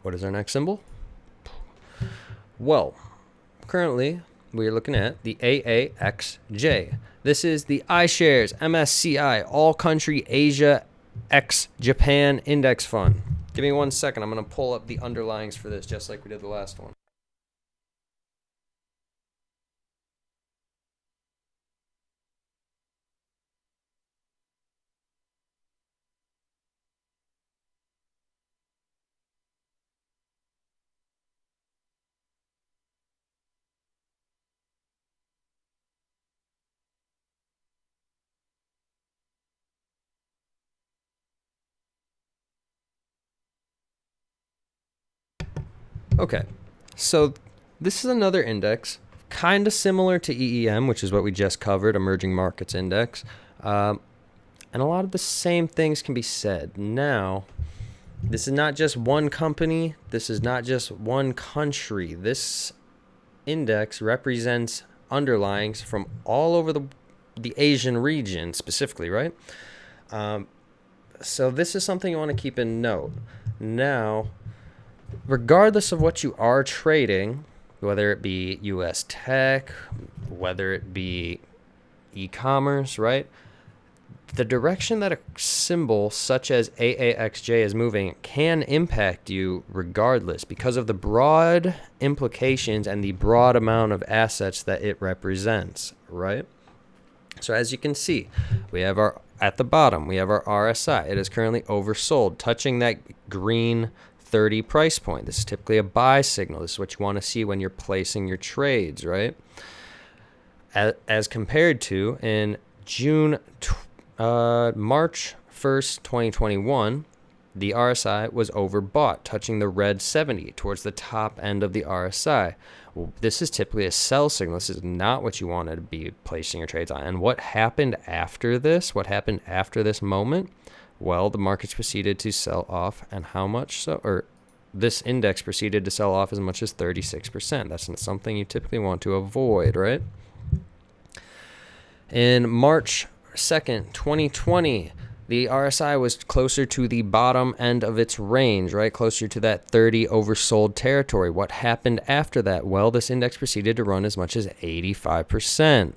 What is our next symbol? Well, currently we are looking at the AAXJ. This is the iShares MSCI All Country Asia X Japan Index Fund. Give me 1 second. I'm going to pull up the underlyings for this just like we did the last one. Okay, so this is another index, kind of similar to EEM, which is what we just covered, Emerging Markets Index. And a lot of the same things can be said. Now, this is not just one company. This is not just one country. This index represents underlyings from all over the Asian region specifically, right? So this is something you want to keep in note. Now, regardless of what you are trading, whether it be US tech, whether it be e-commerce, right? The direction that a symbol such as AAXJ is moving can impact you regardless because of the broad implications and the broad amount of assets that it represents, right? So as you can see, we have at the bottom, we have our RSI. It is currently oversold, touching that green 30 price point. This is typically a buy signal. This is what you want to see when you're placing your trades, right? As compared to in March 1st, 2021, the RSI was overbought, touching the red 70 towards the top end of the RSI. Well, this is typically a sell signal. This is not what you want to be placing your trades on. And what happened after this? What happened after this moment? Well, the markets proceeded to sell off, and how much so? Or this index proceeded to sell off as much as 36%. That's something you typically want to avoid, right? In March 2nd, 2020, the RSI was closer to the bottom end of its range, right? Closer to that 30 oversold territory. What happened after that? Well, this index proceeded to run as much as 85%.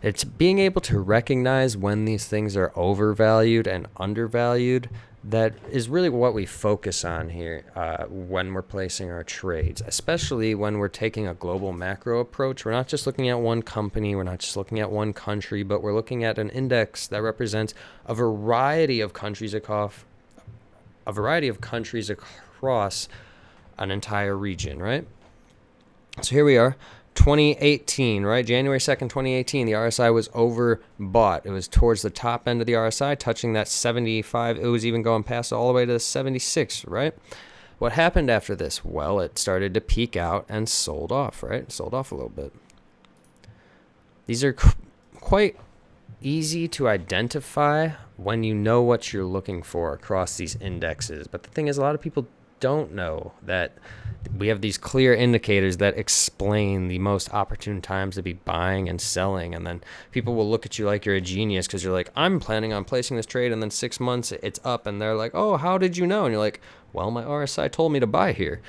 It's being able to recognize when these things are overvalued and undervalued that is really what we focus on here when we're placing our trades, especially when we're taking a global macro approach. We're not just looking at one company, we're not just looking at one country, but we're looking at an index that represents a variety of countries across an entire region, right? So here we are. 2018, right? January 2nd, 2018, the RSI was overbought. It was towards the top end of the RSI, touching that 75. It was even going past all the way to 76, right? What happened after this? Well, it started to peak out and sold off, right? Sold off a little bit. These are quite easy to identify when you know what you're looking for across these indexes. But the thing is, a lot of people don't know that we have these clear indicators that explain the most opportune times to be buying and selling. And then people will look at you like you're a genius because you're like, I'm planning on placing this trade. And then 6 months it's up and they're like, oh, how did you know? And you're like, well, my RSI told me to buy here.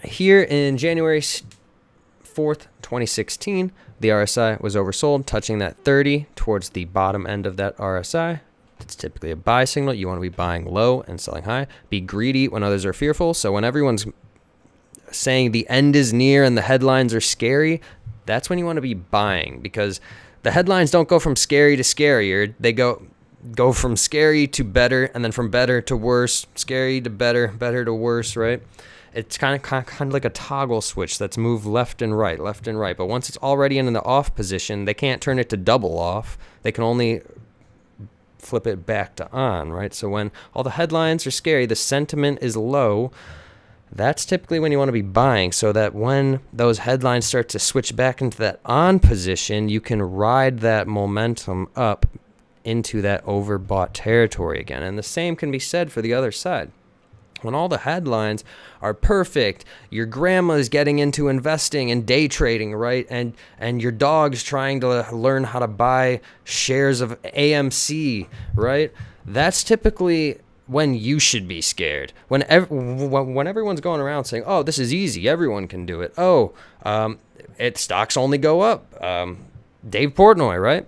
Here in January 4th, 2016, the RSI was oversold, touching that 30 towards the bottom end of that RSI. It's typically a buy signal. You want to be buying low and selling high. Be greedy when others are fearful. So when everyone's saying the end is near and the headlines are scary, that's when you want to be buying, because the headlines don't go from scary to scarier. They go from scary to better, and then from better to worse, scary to better, better to worse, right? It's kind of like a toggle switch that's moved left and right. But once it's already in the off position, they can't turn it to double off. They can only flip it back to on, right? So when all the headlines are scary, the sentiment is low, that's typically when you want to be buying, so that when those headlines start to switch back into that on position, you can ride that momentum up into that overbought territory again. And the same can be said for the other side. When all the headlines are perfect, your grandma's getting into investing and day trading, right? And your dog's trying to learn how to buy shares of AMC, right? That's typically when you should be scared. When everyone's going around saying, "Oh, this is easy. Everyone can do it." Oh, stocks only go up. Dave Portnoy, right?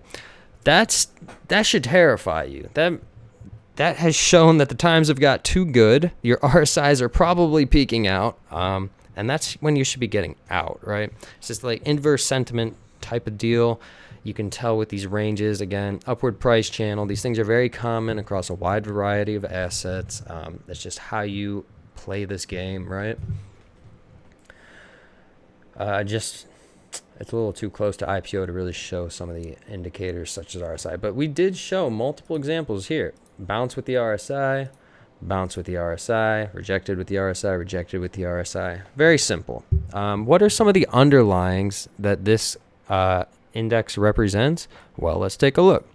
That should terrify you. That has shown that the times have got too good. Your RSIs are probably peaking out, and that's when you should be getting out, right? It's just like inverse sentiment type of deal. You can tell with these ranges, again, upward price channel. These things are very common across a wide variety of assets. That's just how you play this game, right? It's a little too close to IPO to really show some of the indicators such as RSI. But we did show multiple examples here. Bounce with the RSI, bounce with the RSI, rejected with the RSI, rejected with the RSI. Very simple. What are some of the underlyings that this index represents? Well, let's take a look.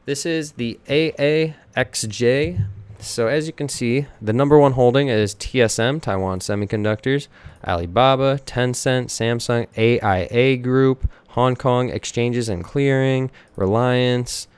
This is the AAXJ. So as you can see, the number one holding is TSM, Taiwan Semiconductors, Alibaba, Tencent, Samsung, AIA Group, Hong Kong Exchanges and Clearing, Reliance.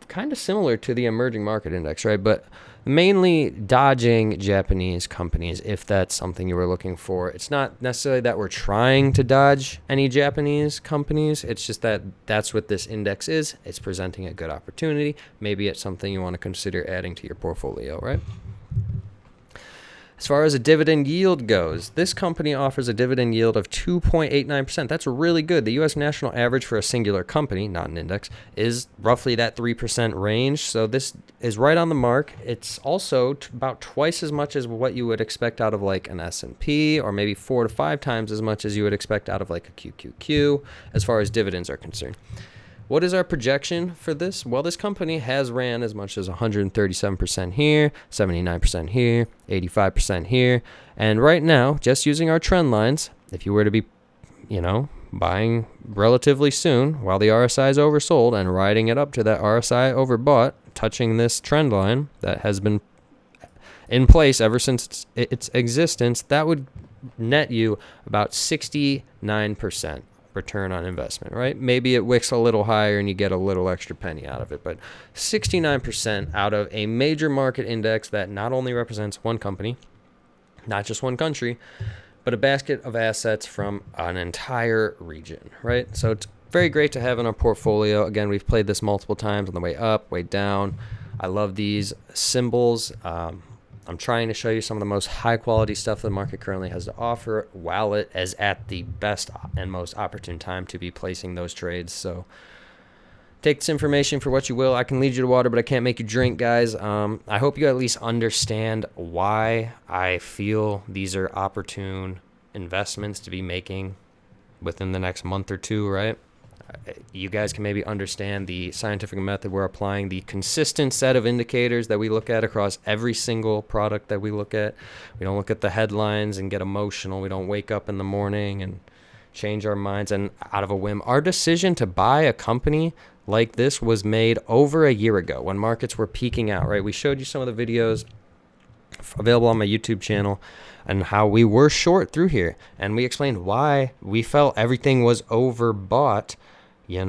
Kind of similar to the emerging market index, right? But mainly dodging Japanese companies, if that's something you were looking for. It's not necessarily that we're trying to dodge any Japanese companies. It's just that that's what this index is. It's presenting a good opportunity. Maybe it's something you want to consider adding to your portfolio, right? As far as a dividend yield goes, this company offers a dividend yield of 2.89%. That's really good. The U.S. national average for a singular company, not an index, is roughly that 3% range. So this is right on the mark. It's also about twice as much as what you would expect out of like an S&P, or maybe 4 to 5 times as much as you would expect out of like a QQQ as far as dividends are concerned. What is our projection for this? Well, this company has ran as much as 137% here, 79% here, 85% here. And right now, just using our trend lines, if you were to be, buying relatively soon while the RSI is oversold and riding it up to that RSI overbought, touching this trend line that has been in place ever since its existence, that would net you about 69%. Return on investment, right? Maybe it wicks a little higher and you get a little extra penny out of it, but 69% out of a major market index that not only represents one company, not just one country, but a basket of assets from an entire region, right? So it's very great to have in our portfolio. Again, we've played this multiple times on the way up, way down. I love these symbols. I'm trying to show you some of the most high quality stuff the market currently has to offer while it is at the best and most opportune time to be placing those trades. So take this information for what you will. I can lead you to water, but I can't make you drink, guys. I hope you at least understand why I feel these are opportune investments to be making within the next month or two, right? You guys can maybe understand the scientific method we're applying, the consistent set of indicators that we look at across every single product that we look at. We don't look at the headlines and get emotional. We don't wake up in the morning and change our minds and out of a whim. Our decision to buy a company like this was made over a year ago when markets were peaking out, right? We showed you some of the videos available on my YouTube channel and how we were short through here. And we explained why we felt everything was overbought, in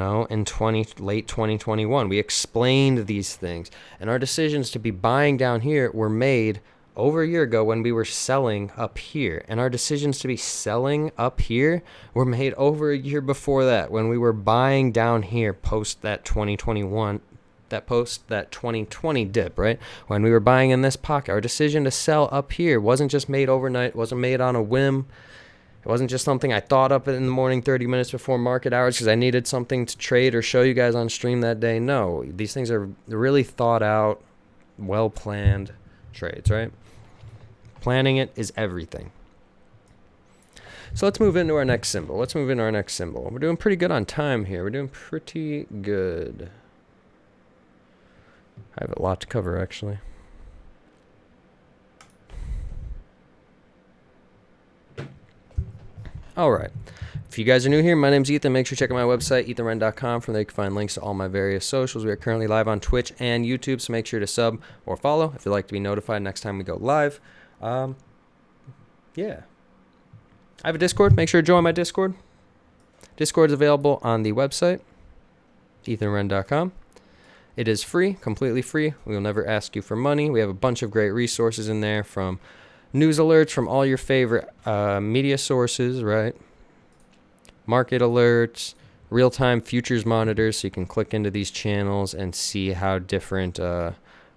late 2021. We explained these things. And our decisions to be buying down here were made over a year ago when we were selling up here. And our decisions to be selling up here were made over a year before that when we were buying down here post that 2020 dip, right? When we were buying in this pocket. Our decision to sell up here wasn't just made overnight, wasn't made on a whim. It wasn't just something I thought up in the morning 30 minutes before market hours because I needed something to trade or show you guys on stream that day. No, these things are really thought out, well-planned trades, right? Planning it is everything. So let's move into our next symbol. We're doing pretty good on time here. We're doing pretty good. I have a lot to cover, actually. All right. If you guys are new here, my name's Ethan. Make sure to check out my website, ethanwrenn.com. From there you can find links to all my various socials. We are currently live on Twitch and YouTube, so make sure to sub or follow if you'd like to be notified next time we go live. Yeah. I have a Discord. Make sure to join my Discord. Discord is available on the website, ethanwrenn.com. It is free, completely free. We will never ask you for money. We have a bunch of great resources in there, from news alerts from all your favorite media sources, right? Market alerts, real-time futures monitors, so you can click into these channels and see how different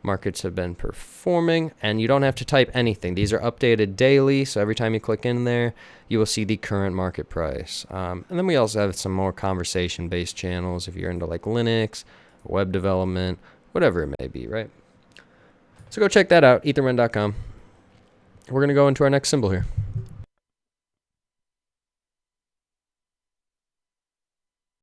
markets have been performing. And you don't have to type anything. These are updated daily, so every time you click in there, you will see the current market price. And then we also have some more conversation-based channels if you're into like Linux, web development, whatever it may be, right? So go check that out, etherwrenn.com. We're going to go into our next symbol here.